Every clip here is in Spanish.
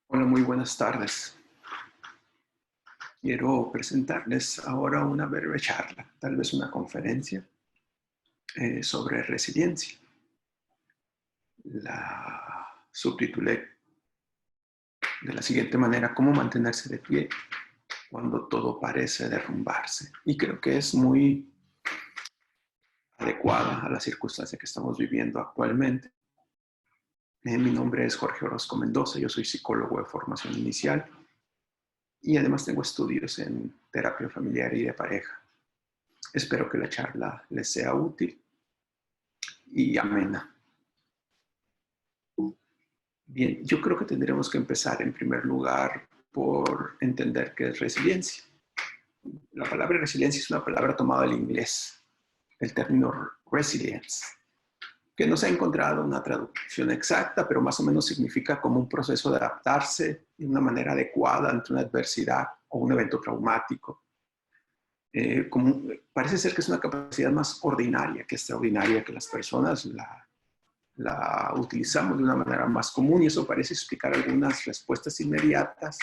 Hola, muy buenas tardes. Quiero presentarles ahora una breve charla, tal vez una conferencia sobre resiliencia. La subtitulé de la siguiente manera: ¿cómo mantenerse de pie cuando todo parece derrumbarse? Y creo que es muy adecuada a la circunstancia que estamos viviendo actualmente. Mi nombre es Jorge Orozco Mendoza, yo soy psicólogo de formación inicial y además tengo estudios en terapia familiar y de pareja. Espero que la charla les sea útil y amena. Bien, yo creo que tendremos que empezar en primer lugar por entender qué es resiliencia. La palabra resiliencia es una palabra tomada del inglés, el término resilience, que no se ha encontrado una traducción exacta, pero más o menos significa como un proceso de adaptarse de una manera adecuada ante una adversidad o un evento traumático. Parece ser que es una capacidad más ordinaria que extraordinaria, que las personas la utilizamos de una manera más común y eso parece explicar algunas respuestas inmediatas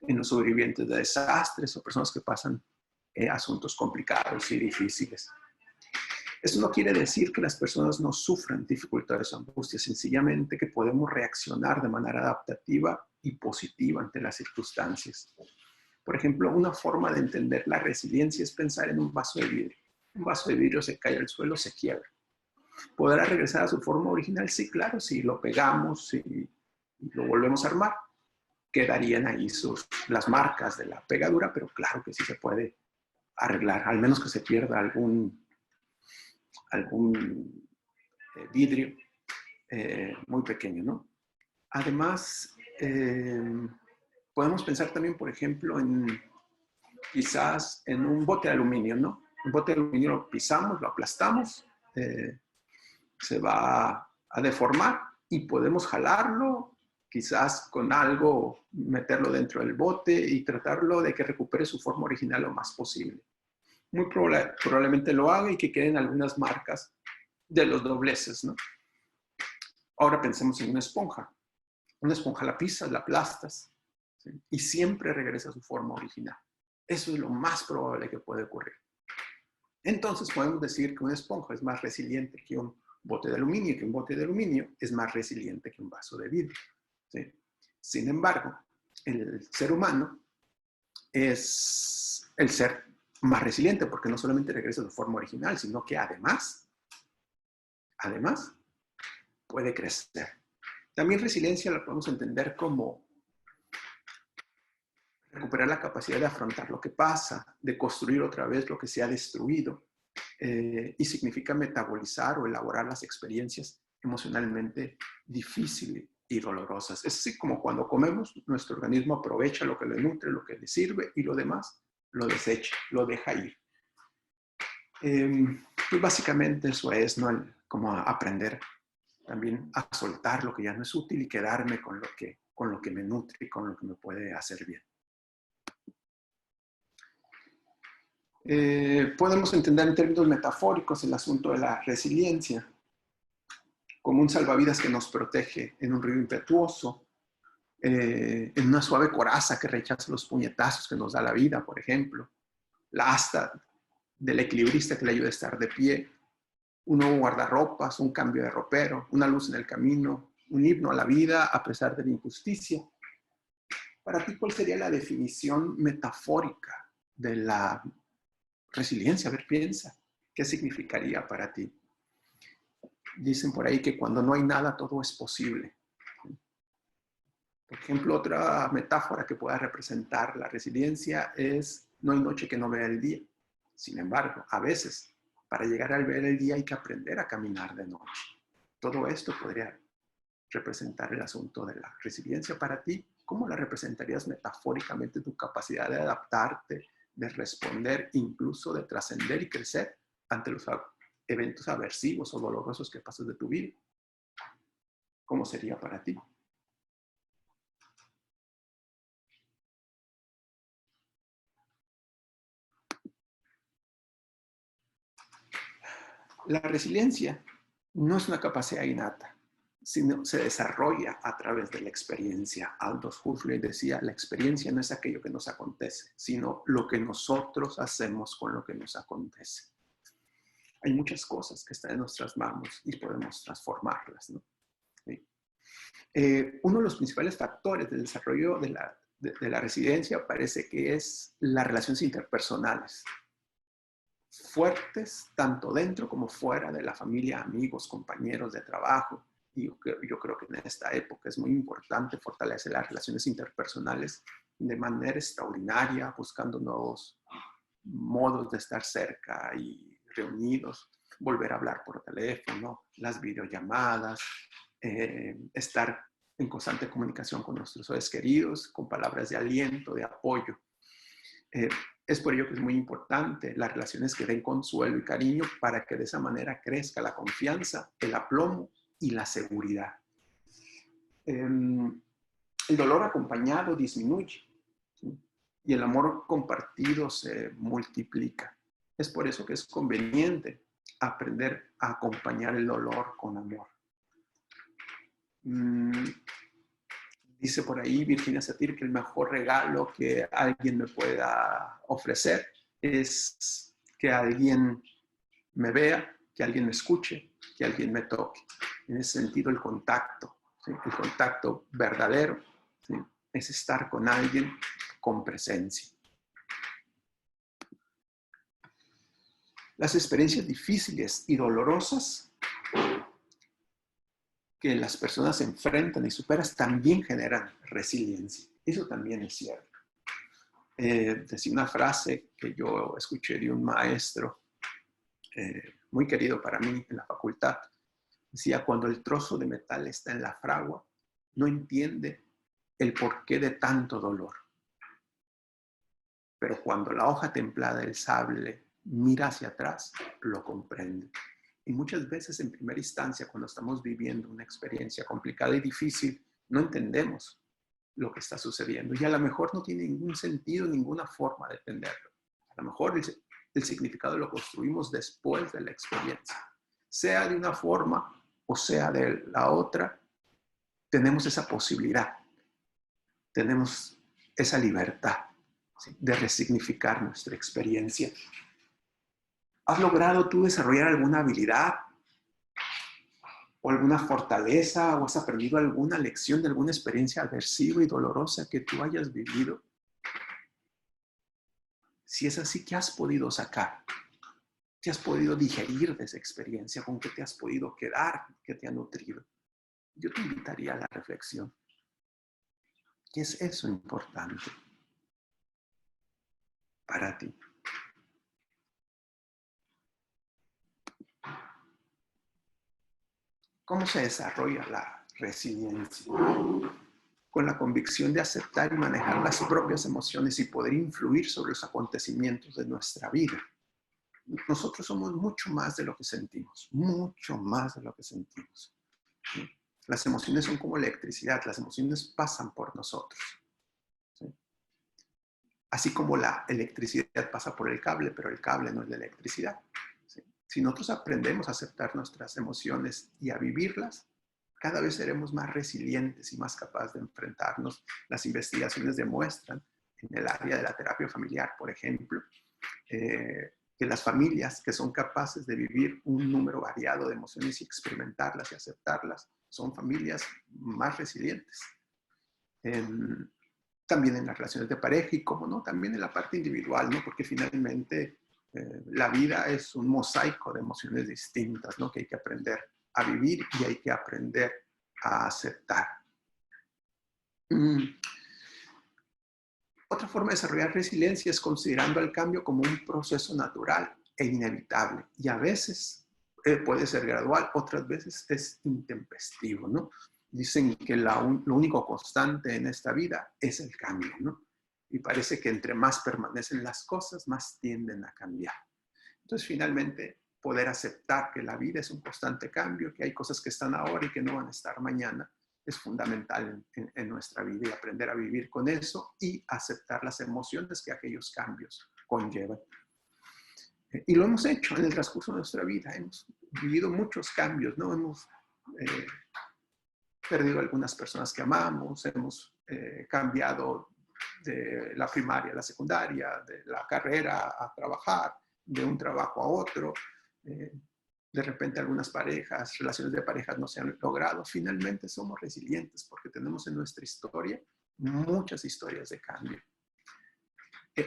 en los sobrevivientes de desastres o personas que pasan asuntos complicados y difíciles. Eso no quiere decir que las personas no sufran dificultades o angustias, sencillamente que podemos reaccionar de manera adaptativa y positiva ante las circunstancias. Por ejemplo, una forma de entender la resiliencia es pensar en un vaso de vidrio. Un vaso de vidrio se cae al suelo, se quiebra. ¿Podrá regresar a su forma original? Sí, claro, si lo pegamos y lo volvemos a armar. Quedarían ahí las marcas de la pegadura, pero claro que sí se puede arreglar, al menos que se pierda algún vidrio muy pequeño, ¿no? Además, podemos pensar también, por ejemplo, quizás en un bote de aluminio, ¿no? Un bote de aluminio lo pisamos, lo aplastamos, se va a deformar y podemos jalarlo, quizás con algo meterlo dentro del bote y tratarlo de que recupere su forma original lo más posible. Muy probablemente lo haga y que queden algunas marcas de los dobleces, ¿no? Ahora pensemos en una esponja. Una esponja la pisas, la aplastas, ¿sí? Y siempre regresa a su forma original. Eso es lo más probable que puede ocurrir. Entonces podemos decir que una esponja es más resiliente que un bote de aluminio, que un bote de aluminio es más resiliente que un vaso de vidrio, ¿sí? Sin embargo, el ser humano es el ser más resiliente porque no solamente regresa a su forma original, sino que además puede crecer. También resiliencia la podemos entender como recuperar la capacidad de afrontar lo que pasa, de construir otra vez lo que se ha destruido, y significa metabolizar o elaborar las experiencias emocionalmente difíciles y dolorosas. Es así como cuando comemos, nuestro organismo aprovecha lo que le nutre, lo que le sirve y lo demás lo desecha, lo deja ir. Pues básicamente eso es, ¿no? Como aprender también a soltar lo que ya no es útil y quedarme con lo que me nutre y con lo que me puede hacer bien. Podemos entender en términos metafóricos el asunto de la resiliencia como un salvavidas que nos protege en un río impetuoso, en una suave coraza que rechaza los puñetazos que nos da la vida, por ejemplo, la asta del equilibrista que le ayuda a estar de pie, un nuevo guardarropas, un cambio de ropero, una luz en el camino, un himno a la vida a pesar de la injusticia. Para ti, ¿cuál sería la definición metafórica de la resiliencia? A ver, piensa, ¿qué significaría para ti? Dicen por ahí que cuando no hay nada, todo es posible. Por ejemplo, otra metáfora que pueda representar la resiliencia es: no hay noche que no vea el día. Sin embargo, a veces, para llegar a ver el día hay que aprender a caminar de noche. Todo esto podría representar el asunto de la resiliencia para ti. ¿Cómo la representarías metafóricamente, tu capacidad de adaptarte, de responder, incluso de trascender y crecer ante los eventos aversivos o dolorosos que pasas de tu vida? ¿Cómo sería para ti? La resiliencia no es una capacidad innata, sino se desarrolla a través de la experiencia. Aldous Huxley decía, la experiencia no es aquello que nos acontece, sino lo que nosotros hacemos con lo que nos acontece. Hay muchas cosas que están en nuestras manos y podemos transformarlas, ¿no? ¿Sí? Uno de los principales factores del desarrollo de la resiliencia parece que es las relaciones interpersonales, fuertes tanto dentro como fuera de la familia, amigos, compañeros de trabajo. Y yo creo que en esta época es muy importante fortalecer las relaciones interpersonales de manera extraordinaria, buscando nuevos modos de estar cerca y reunidos, volver a hablar por teléfono, las videollamadas, estar en constante comunicación con nuestros seres queridos, con palabras de aliento, de apoyo. Es por ello que es muy importante las relaciones que den consuelo y cariño para que de esa manera crezca la confianza, el aplomo y la seguridad. El dolor acompañado disminuye, ¿sí? Y el amor compartido se multiplica. Es por eso que es conveniente aprender a acompañar el dolor con amor. Dice por ahí Virginia Satir que el mejor regalo que alguien me pueda ofrecer es que alguien me vea, que alguien me escuche, que alguien me toque. En ese sentido, el contacto, ¿sí? El contacto verdadero, ¿sí? Es estar con alguien con presencia. Las experiencias difíciles y dolorosas que las personas enfrentan y superan también generan resiliencia. Eso también es cierto. Decía una frase que yo escuché de un maestro muy querido para mí en la facultad. Decía, cuando el trozo de metal está en la fragua, no entiende el porqué de tanto dolor. Pero cuando la hoja templada del sable mira hacia atrás, lo comprende. Y muchas veces en primera instancia, cuando estamos viviendo una experiencia complicada y difícil, no entendemos lo que está sucediendo. Y a lo mejor no tiene ningún sentido, ninguna forma de entenderlo. A lo mejor el significado lo construimos después de la experiencia. Sea de una forma o sea de la otra, tenemos esa posibilidad. Tenemos esa libertad, ¿sí?, de resignificar nuestra experiencia. ¿Has logrado tú desarrollar alguna habilidad o alguna fortaleza o has aprendido alguna lección de alguna experiencia aversiva y dolorosa que tú hayas vivido? Si es así, ¿qué has podido sacar? ¿Qué has podido digerir de esa experiencia? ¿Con qué te has podido quedar? ¿Qué te ha nutrido? Yo te invitaría a la reflexión. ¿Qué es eso importante para ti? ¿Cómo se desarrolla la resiliencia? Con la convicción de aceptar y manejar las propias emociones y poder influir sobre los acontecimientos de nuestra vida. Nosotros somos mucho más de lo que sentimos, mucho más de lo que sentimos. Las emociones son como electricidad, las emociones pasan por nosotros. ¿Sí? Así como la electricidad pasa por el cable, pero el cable no es la electricidad. ¿Sí? Si nosotros aprendemos a aceptar nuestras emociones y a vivirlas, cada vez seremos más resilientes y más capaces de enfrentarnos. Las investigaciones demuestran, en el área de la terapia familiar, por ejemplo, que las familias que son capaces de vivir un número variado de emociones y experimentarlas y aceptarlas, son familias más resilientes. También en las relaciones de pareja y, como no, también en la parte individual, ¿no? Porque finalmente la vida es un mosaico de emociones distintas, ¿no? Que hay que aprender a vivir y hay que aprender a aceptar. Otra forma de desarrollar resiliencia es considerando el cambio como un proceso natural e inevitable. Y a veces puede ser gradual, otras veces es intempestivo, ¿no? Dicen que lo único constante en esta vida es el cambio, ¿no? Y parece que entre más permanecen las cosas, más tienden a cambiar. Entonces, finalmente, poder aceptar que la vida es un constante cambio, que hay cosas que están ahora y que no van a estar mañana, es fundamental en nuestra vida, y aprender a vivir con eso y aceptar las emociones que aquellos cambios conllevan. Y lo hemos hecho en el transcurso de nuestra vida, hemos vivido muchos cambios, ¿no? perdido algunas personas que amamos, hemos cambiado de la primaria a la secundaria, de la carrera a trabajar, de un trabajo a otro. De repente algunas parejas, relaciones de parejas no se han logrado. Finalmente somos resilientes porque tenemos en nuestra historia muchas historias de cambio.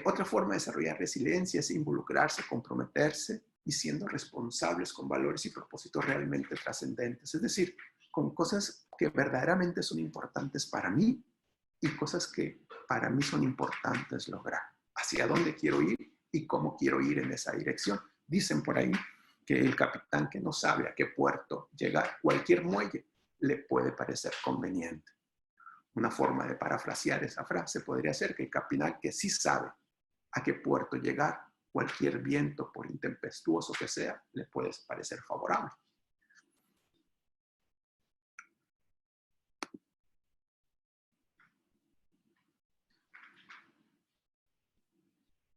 Otra forma de desarrollar resiliencia es involucrarse, comprometerse y siendo responsables con valores y propósitos realmente trascendentes. Es decir, con cosas que verdaderamente son importantes para mí y cosas que para mí son importantes lograr. Hacia dónde quiero ir y cómo quiero ir en esa dirección. Dicen por ahí que el capitán que no sabe a qué puerto llegar, cualquier muelle le puede parecer conveniente. Una forma de parafrasear esa frase podría ser que el capitán que sí sabe a qué puerto llegar, cualquier viento, por intempestuoso que sea, le puede parecer favorable.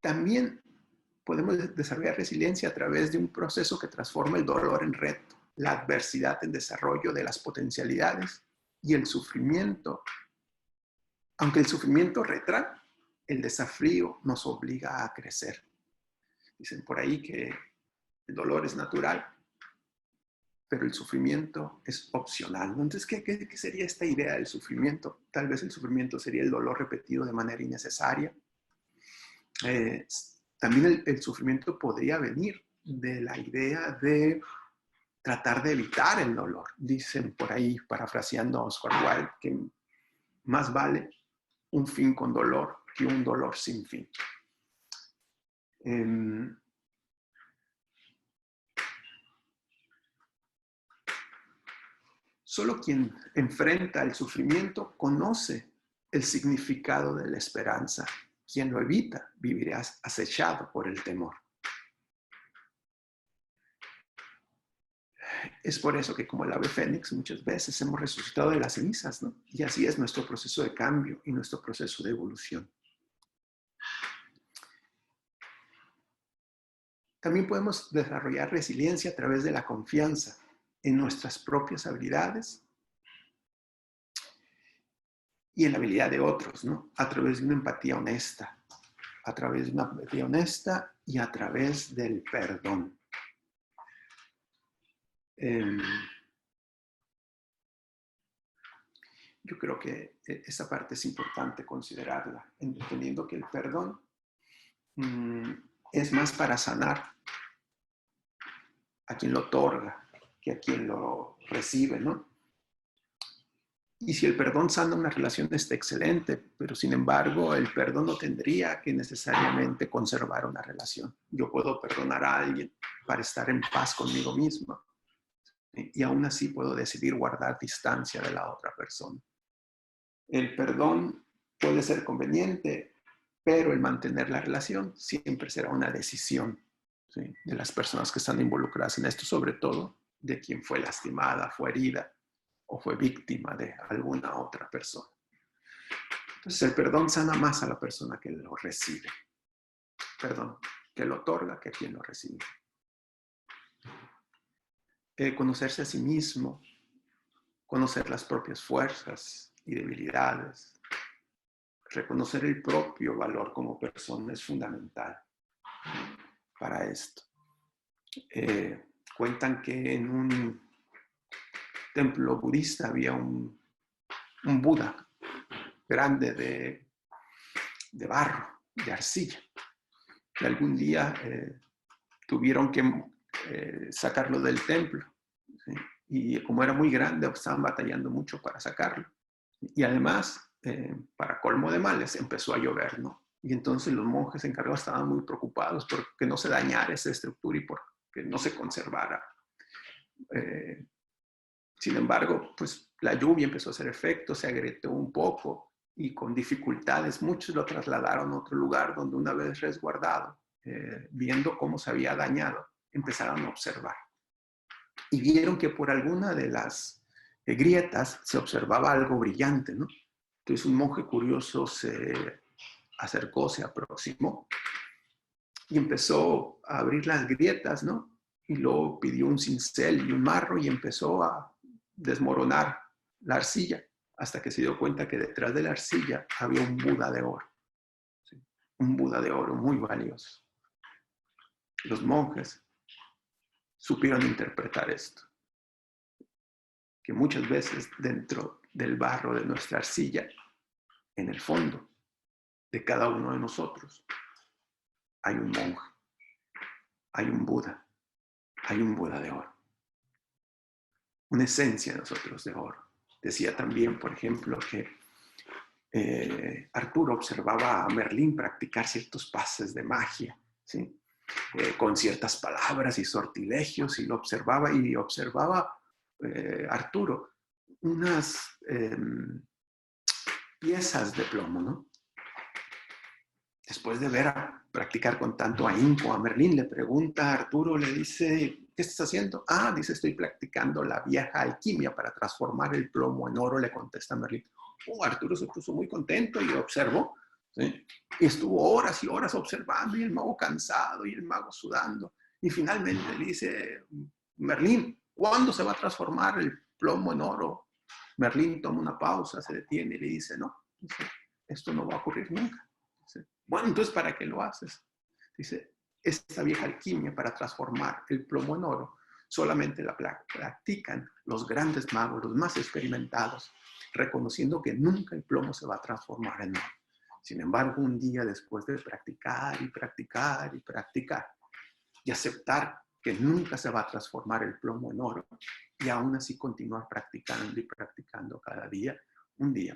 También podemos desarrollar resiliencia a través de un proceso que transforma el dolor en reto, la adversidad en desarrollo de las potencialidades y el sufrimiento. Aunque el sufrimiento retrae, el desafío nos obliga a crecer. Dicen por ahí que el dolor es natural, pero el sufrimiento es opcional. Entonces, ¿qué sería esta idea del sufrimiento? Tal vez el sufrimiento sería el dolor repetido de manera innecesaria. También el sufrimiento podría venir de la idea de tratar de evitar el dolor. Dicen por ahí, parafraseando a Oscar Wilde, que más vale un fin con dolor que un dolor sin fin. Solo quien enfrenta el sufrimiento conoce el significado de la esperanza. Quien lo evita vivirá acechado por el temor. Es por eso que como el ave fénix muchas veces hemos resucitado de las cenizas, ¿no? Y así es nuestro proceso de cambio y nuestro proceso de evolución. También podemos desarrollar resiliencia a través de la confianza en nuestras propias habilidades y en la habilidad de otros, ¿no? A través de una empatía honesta, y a través del perdón. Yo creo que esa parte es importante considerarla, entendiendo que el perdón es más para sanar a quien lo otorga que a quien lo recibe, ¿no? Y si el perdón sana una relación está excelente, pero sin embargo el perdón no tendría que necesariamente conservar una relación. Yo puedo perdonar a alguien para estar en paz conmigo mismo y aún así puedo decidir guardar distancia de la otra persona. El perdón puede ser conveniente, pero el mantener la relación siempre será una decisión, ¿sí?, de las personas que están involucradas en esto, sobre todo de quien fue lastimada, fue herida o fue víctima de alguna otra persona. Entonces el perdón sana más a la persona que lo recibe. Perdón, que lo otorga que a quien lo recibe. Conocerse a sí mismo, conocer las propias fuerzas y debilidades, reconocer el propio valor como persona es fundamental para esto. Cuentan que en un templo budista había un Buda grande de barro, de arcilla, que algún día tuvieron que sacarlo del templo, ¿sí? Y como era muy grande, estaban batallando mucho para sacarlo. Y además, para colmo de males, empezó a llover, ¿no? Y entonces los monjes encargados estaban muy preocupados porque no se dañara esa estructura y porque no se conservara. Sin embargo, pues la lluvia empezó a hacer efecto, se agrietó un poco y con dificultades muchos lo trasladaron a otro lugar donde una vez resguardado, viendo cómo se había dañado, empezaron a observar. Y vieron que por alguna de las grietas se observaba algo brillante, ¿no? Entonces un monje curioso se acercó, se aproximó y empezó a abrir las grietas, ¿no? Y luego pidió un cincel y un marro y empezó a desmoronar la arcilla, hasta que se dio cuenta que detrás de la arcilla había un Buda de oro. ¿Sí? Un Buda de oro muy valioso. Los monjes supieron interpretar esto, que muchas veces dentro del barro de nuestra arcilla, en el fondo de cada uno de nosotros, hay un monje, hay un Buda de oro, una esencia de nosotros de oro. Decía también, por ejemplo, que Arturo observaba a Merlín practicar ciertos pases de magia, ¿sí? Con ciertas palabras y sortilegios, y lo observaba, Arturo unas piezas de plomo, ¿no? Después de ver a practicar con tanto ahínco a Merlín, le pregunta a Arturo, le dice, ¿qué estás haciendo? Ah, dice, estoy practicando la vieja alquimia para transformar el plomo en oro, le contesta Merlín. Arturo se puso muy contento y observó, ¿sí? Y estuvo horas y horas observando, y el mago cansado y el mago sudando. Y finalmente le dice, Merlín, ¿cuándo se va a transformar el plomo en oro? Merlín toma una pausa, se detiene y le dice, no, dice, esto no va a ocurrir nunca. Dice, bueno, entonces, ¿para qué lo haces? Dice, esta vieja alquimia para transformar el plomo en oro solamente la practican los grandes magos, los más experimentados, reconociendo que nunca el plomo se va a transformar en oro. Sin embargo, un día después de practicar y practicar y practicar y aceptar que nunca se va a transformar el plomo en oro y aún así continuar practicando y practicando cada día, un día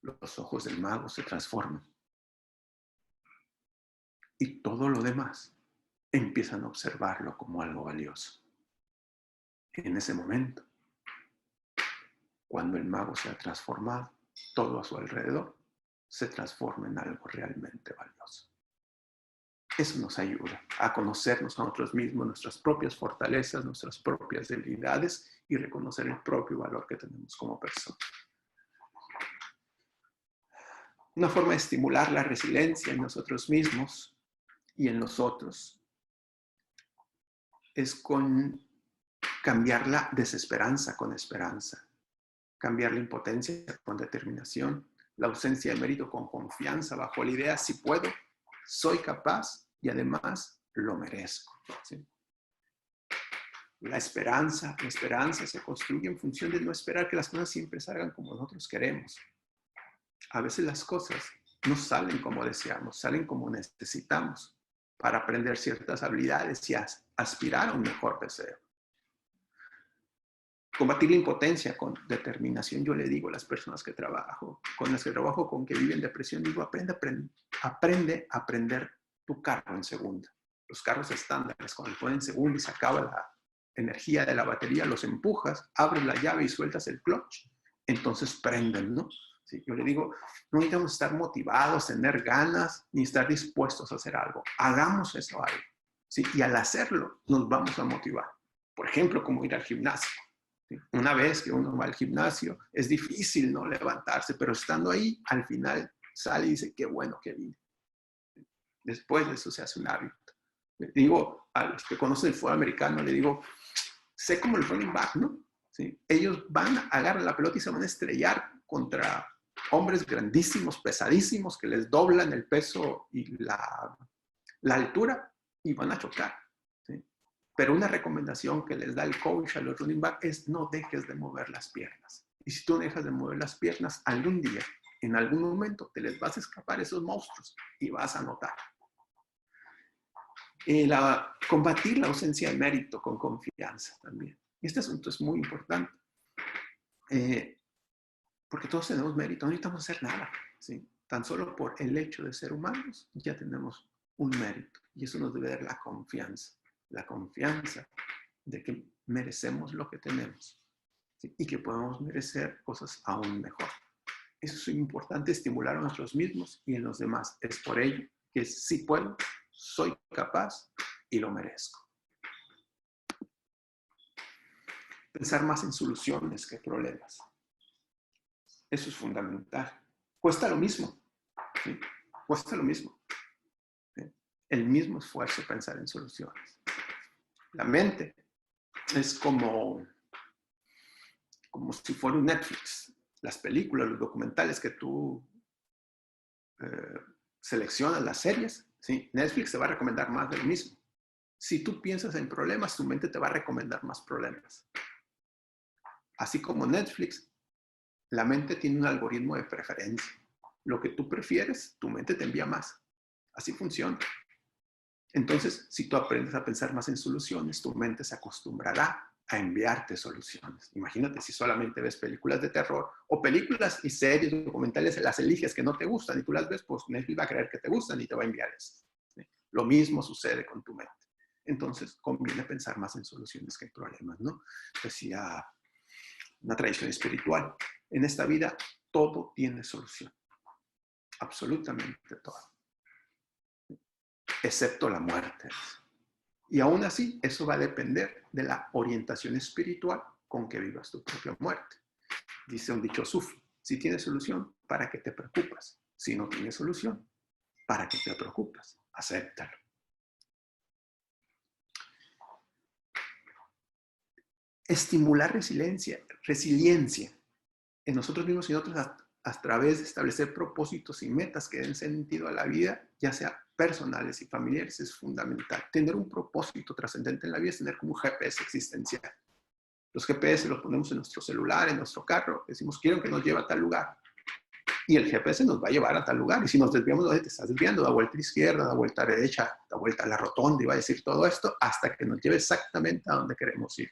los ojos del mago se transforman y todo lo demás empiezan a observarlo como algo valioso. En ese momento, cuando el mago se ha transformado, todo a su alrededor se transforma en algo realmente valioso. Eso nos ayuda a conocernos a nosotros mismos, nuestras propias fortalezas, nuestras propias debilidades y reconocer el propio valor que tenemos como personas. Una forma de estimular la resiliencia en nosotros mismos y en los otros es con cambiar la desesperanza con esperanza, cambiar la impotencia con determinación, la ausencia de mérito con confianza, bajo la idea, si puedo, soy capaz y además lo merezco. ¿Sí? La esperanza se construye en función de no esperar que las cosas siempre salgan como nosotros queremos. A veces las cosas no salen como deseamos, salen como necesitamos para aprender ciertas habilidades y aspirar a un mejor deseo. Combatir la impotencia con determinación, yo le digo a las personas que trabajo, con las que trabajo, con que viven depresión, digo, aprende a aprender tu carro en segunda. Los carros estándares, cuando ponen en segunda y se acaba la energía de la batería, los empujas, abres la llave y sueltas el clutch, entonces prenden, ¿no? Sí, yo le digo, no necesitamos estar motivados, tener ganas, ni estar dispuestos a hacer algo. Hagamos eso algo, ¿sí? Y al hacerlo, nos vamos a motivar. Por ejemplo, como ir al gimnasio. Una vez que uno va al gimnasio, es difícil no levantarse, pero estando ahí, al final sale y dice, qué bueno que vine. Después de eso se hace un hábito. Le digo a los que conocen el fútbol americano, le digo, sé como el running back, ¿no? ¿Sí? Ellos van a agarrar la pelota y se van a estrellar contra hombres grandísimos, pesadísimos, que les doblan el peso y la altura y van a chocar. ¿Sí? Pero una recomendación que les da el coach a los running back es no dejes de mover las piernas. Y si tú dejas de mover las piernas, algún día, en algún momento, te les vas a escapar esos monstruos y vas a notar. Combatir la ausencia de mérito con confianza también. Este asunto es muy importante. Porque todos tenemos mérito, no necesitamos hacer nada. ¿Sí? Tan solo por el hecho de ser humanos ya tenemos un mérito. Y eso nos debe dar la confianza de que merecemos lo que tenemos, ¿sí? Y que podemos merecer cosas aún mejor. Eso es importante, estimular a nosotros mismos y en los demás. Es por ello que sí puedo, soy capaz y lo merezco. Pensar más en soluciones que problemas. Eso es fundamental. Cuesta lo mismo. ¿Sí? Cuesta lo mismo. ¿Sí? El mismo esfuerzo pensar en soluciones. La mente es como como si fuera un Netflix. Las películas, los documentales que tú seleccionas, las series, ¿sí? Netflix te va a recomendar más de lo mismo. Si tú piensas en problemas, tu mente te va a recomendar más problemas. Así como Netflix, la mente tiene un algoritmo de preferencia. Lo que tú prefieres, tu mente te envía más. Así funciona. Entonces, si tú aprendes a pensar más en soluciones, tu mente se acostumbrará a enviarte soluciones. Imagínate si solamente ves películas de terror o películas y series documentales, las eliges que no te gustan y tú las ves, pues Netflix va a creer que te gustan y te va a enviar eso. ¿Sí? Lo mismo sucede con tu mente. Entonces, conviene pensar más en soluciones que en problemas, ¿no? Decía una tradición espiritual. En esta vida, todo tiene solución. Absolutamente todo. Excepto la muerte. Y aún así, eso va a depender de la orientación espiritual con que vivas tu propia muerte. Dice un dicho sufi, si tienes solución, ¿para qué te preocupas? Si no tienes solución, ¿para qué te preocupas? Acéptalo. Estimular resiliencia en nosotros mismos y en otros a través de establecer propósitos y metas que den sentido a la vida, ya sea personales y familiares, es fundamental. Tener un propósito trascendente en la vida es tener como un GPS existencial. Los GPS los ponemos en nuestro celular, en nuestro carro, decimos, quiero que nos lleve a tal lugar. Y el GPS nos va a llevar a tal lugar. Y si nos desviamos, te estás desviando, da vuelta a la izquierda, da vuelta a la derecha, da vuelta a la rotonda, y va a decir todo esto hasta que nos lleve exactamente a donde queremos ir.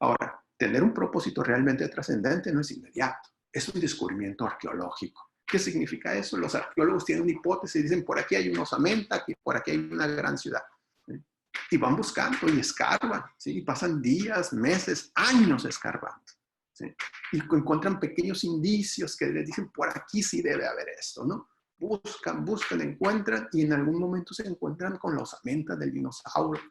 Ahora, tener un propósito realmente trascendente no es inmediato, es un descubrimiento arqueológico. ¿Qué significa eso? Los arqueólogos tienen una hipótesis y dicen, por aquí hay una osamenta, por aquí hay una gran ciudad. Y van buscando y escarban, ¿sí? Y pasan días, meses, años escarbando. ¿Sí? Y encuentran pequeños indicios que les dicen, por aquí sí debe haber esto, ¿no? Buscan, buscan, encuentran y en algún momento se encuentran con la osamenta del dinosaurio,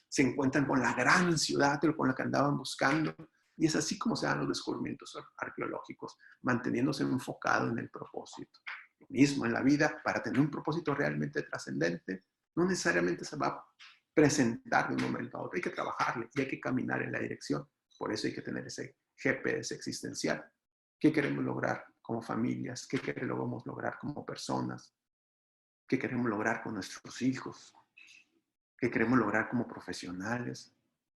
se encuentran con la gran ciudad con la que andaban buscando. Y es así como se dan los descubrimientos arqueológicos, manteniéndose enfocado en el propósito. Lo mismo en la vida, para tener un propósito realmente trascendente, no necesariamente se va a presentar de un momento a otro, hay que trabajarle y hay que caminar en la dirección. Por eso hay que tener ese GPS existencial. ¿Qué queremos lograr como familias? ¿Qué queremos lograr como personas? ¿Qué queremos lograr con nuestros hijos? ¿Qué queremos lograr como profesionales?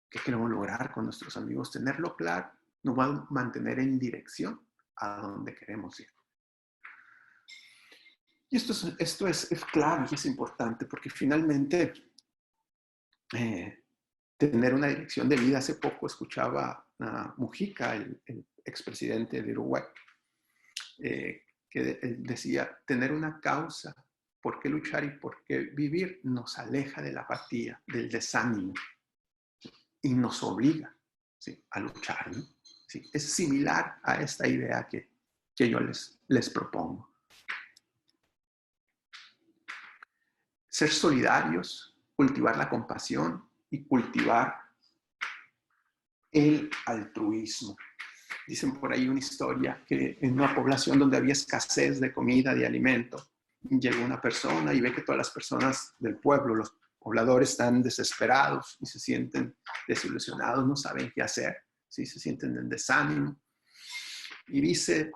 ¿Qué queremos lograr con nuestros amigos? Tenerlo claro nos va a mantener en dirección a donde queremos ir. Y esto es clave y es importante porque finalmente tener una dirección de vida. Hace poco escuchaba a Mujica, el expresidente de Uruguay, que decía, tener una causa, por qué luchar y por qué vivir, nos aleja de la apatía, del desánimo, y nos obliga, ¿sí?, a luchar, ¿no? ¿Sí? Es similar a esta idea que yo les propongo. Ser solidarios, cultivar la compasión y cultivar el altruismo. Dicen por ahí una historia que en una población donde había escasez de comida, de alimento, llegó una persona y ve que todas las personas del pueblo, los pobladores, están desesperados y se sienten desilusionados, no saben qué hacer, ¿sí? Se sienten en desánimo. Y dice,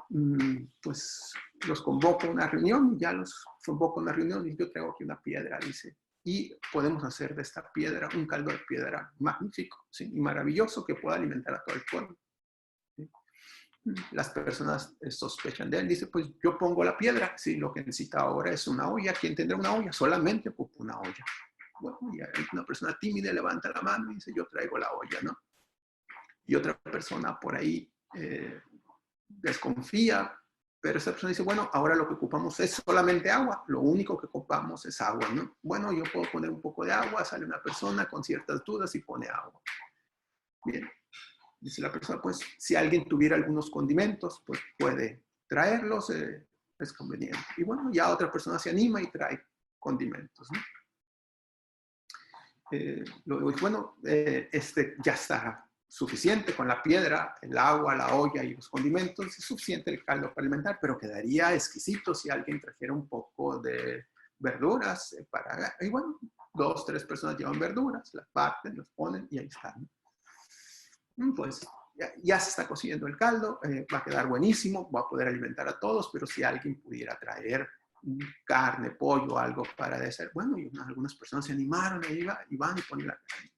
pues los convoco a una reunión, y ya los convoco a una reunión y yo traigo aquí una piedra, dice, y podemos hacer de esta piedra un caldo de piedra magnífico, ¿sí?, y maravilloso que pueda alimentar a todo el pueblo. ¿Sí? Las personas sospechan de él, dice, pues yo pongo la piedra, sí, lo que necesita ahora es una olla. ¿Quién tendrá una olla? Solamente ocupo una olla. Bueno, y una persona tímida levanta la mano y dice, yo traigo la olla, ¿no? Y otra persona por ahí desconfía, pero esa persona dice, bueno, ahora lo que ocupamos es solamente agua, lo único que ocupamos es agua, ¿no? Bueno, yo puedo poner un poco de agua, sale una persona con ciertas dudas y pone agua. Bien, dice la persona, pues si alguien tuviera algunos condimentos, pues puede traerlos, es conveniente. Y bueno, ya otra persona se anima y trae condimentos, ¿no? Bueno, ya está suficiente con la piedra, el agua, la olla y los condimentos, es suficiente el caldo para alimentar, pero quedaría exquisito si alguien trajera un poco de verduras y bueno, 2, 3 personas llevan verduras, las parten, las ponen y ahí están. Pues ya se está cociendo el caldo, va a quedar buenísimo, va a poder alimentar a todos, pero si alguien pudiera traer carne, pollo, algo para hacer, bueno, y algunas personas se animaron, y van y ponen la carne.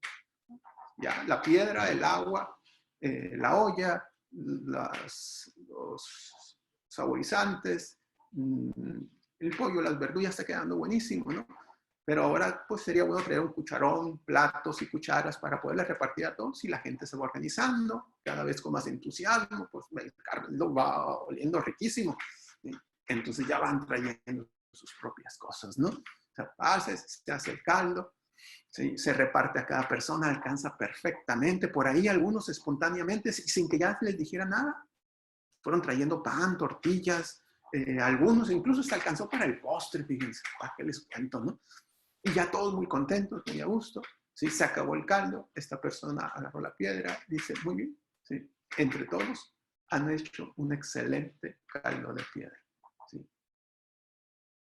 Ya, la piedra, el agua, la olla, los saborizantes, el pollo, las verduras, está quedando buenísimo, ¿no? Pero ahora pues sería bueno traer un cucharón, platos y cucharas para poderle repartir a todos y la gente se va organizando cada vez con más entusiasmo, pues el caldo va oliendo riquísimo. Entonces ya van trayendo sus propias cosas, ¿no? Se hace el caldo, ¿sí? Se reparte a cada persona, alcanza perfectamente. Por ahí algunos espontáneamente, sin que ya les dijera nada, fueron trayendo pan, tortillas, algunos incluso se alcanzó para el postre, fíjense, ¿para qué les cuento, no? Y ya todos muy contentos, muy a gusto, ¿sí? Se acabó el caldo, esta persona agarró la piedra, dice, muy bien, ¿sí? Entre todos han hecho un excelente caldo de piedra, ¿sí?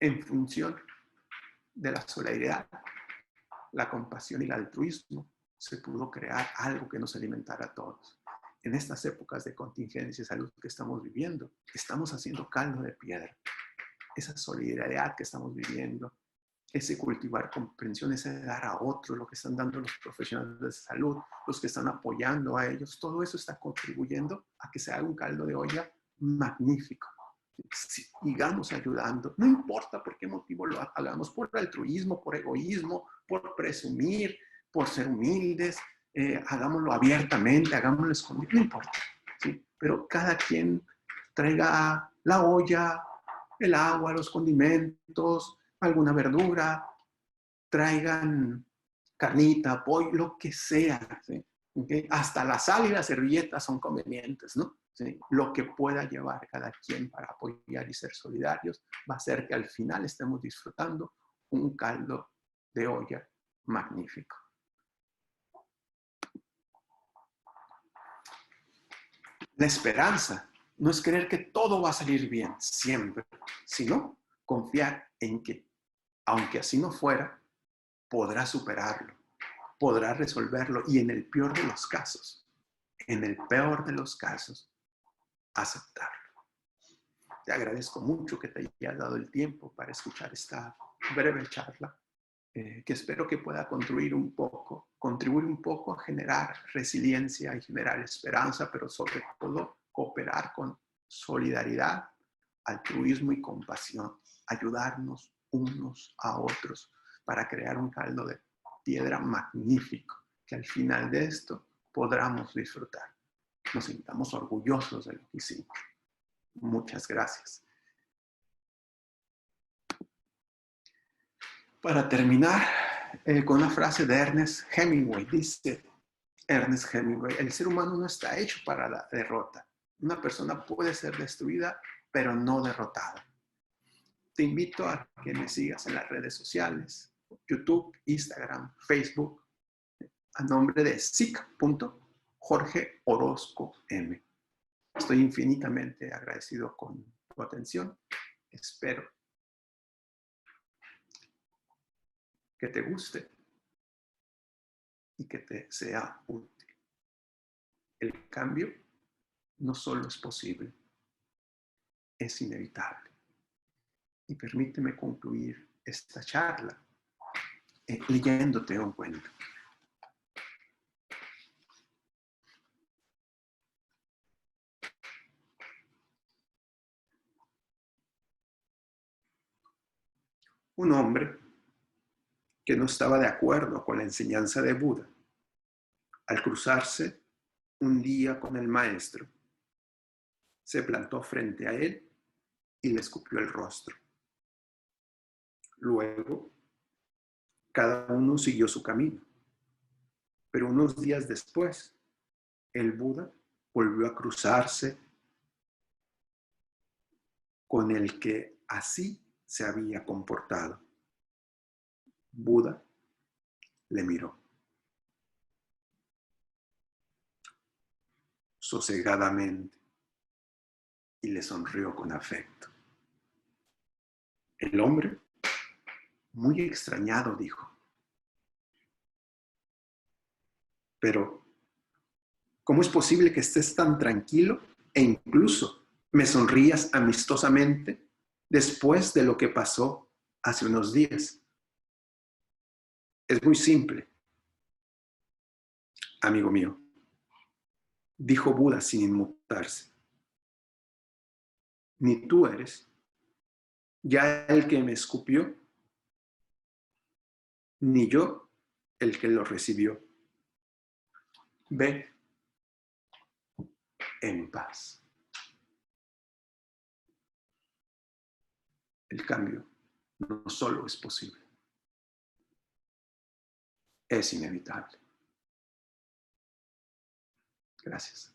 En función de la solidaridad, la compasión y el altruismo, se pudo crear algo que nos alimentara a todos. En estas épocas de contingencia y salud que estamos viviendo, estamos haciendo caldo de piedra. Esa solidaridad que estamos viviendo, ese cultivar comprensión, ese dar a otros, lo que están dando los profesionales de salud, los que están apoyando a ellos, todo eso está contribuyendo a que se haga un caldo de olla magnífico. Sigamos ayudando, no importa por qué motivo lo hagamos, por altruismo, por egoísmo, por presumir, por ser humildes, hagámoslo abiertamente, hagámoslo escondido, no importa, ¿sí? Pero cada quien traiga la olla, el agua, los condimentos, alguna verdura, traigan carnita, pollo, lo que sea, ¿sí? ¿Okay? Hasta la sal y las servilletas son convenientes, ¿no? ¿Sí? Lo que pueda llevar cada quien para apoyar y ser solidarios va a hacer que al final estemos disfrutando un caldo de olla magnífico. La esperanza no es creer que todo va a salir bien siempre, sino confiar en que, aunque así no fuera, podrá superarlo, podrá resolverlo y en el peor de los casos, aceptarlo. Te agradezco mucho que te hayas dado el tiempo para escuchar esta breve charla, que espero que pueda contribuir un poco a generar resiliencia y generar esperanza, pero sobre todo cooperar con solidaridad, altruismo y compasión, ayudarnos unos a otros para crear un caldo de piedra magnífico, que al final de esto podamos disfrutar. Nos sintamos orgullosos de lo que hicimos. Muchas gracias. Para terminar, con una frase de Ernest Hemingway, dice Ernest Hemingway, el ser humano no está hecho para la derrota. Una persona puede ser destruida, pero no derrotada. Te invito a que me sigas en las redes sociales, YouTube, Instagram, Facebook, a nombre de sic.Jorge Orozco M. Estoy infinitamente agradecido con tu atención. Espero que te guste y que te sea útil. El cambio no solo es posible, es inevitable. Y permíteme concluir esta charla leyéndote un cuento. Un hombre que no estaba de acuerdo con la enseñanza de Buda, al cruzarse un día con el maestro, se plantó frente a él y le escupió el rostro. Luego, cada uno siguió su camino. Pero unos días después, el Buda volvió a cruzarse con el que así se había comportado. Buda le miró sosegadamente y le sonrió con afecto. El hombre, muy extrañado, dijo: pero, ¿Cómo es posible que estés tan tranquilo e incluso me sonrías amistosamente después de lo que pasó hace unos días? Es muy simple, amigo mío, dijo Buda sin inmutarse. Ni tú eres ya el que me escupió, ni yo el que lo recibió. Ve en paz. El cambio no solo es posible, es inevitable. Gracias.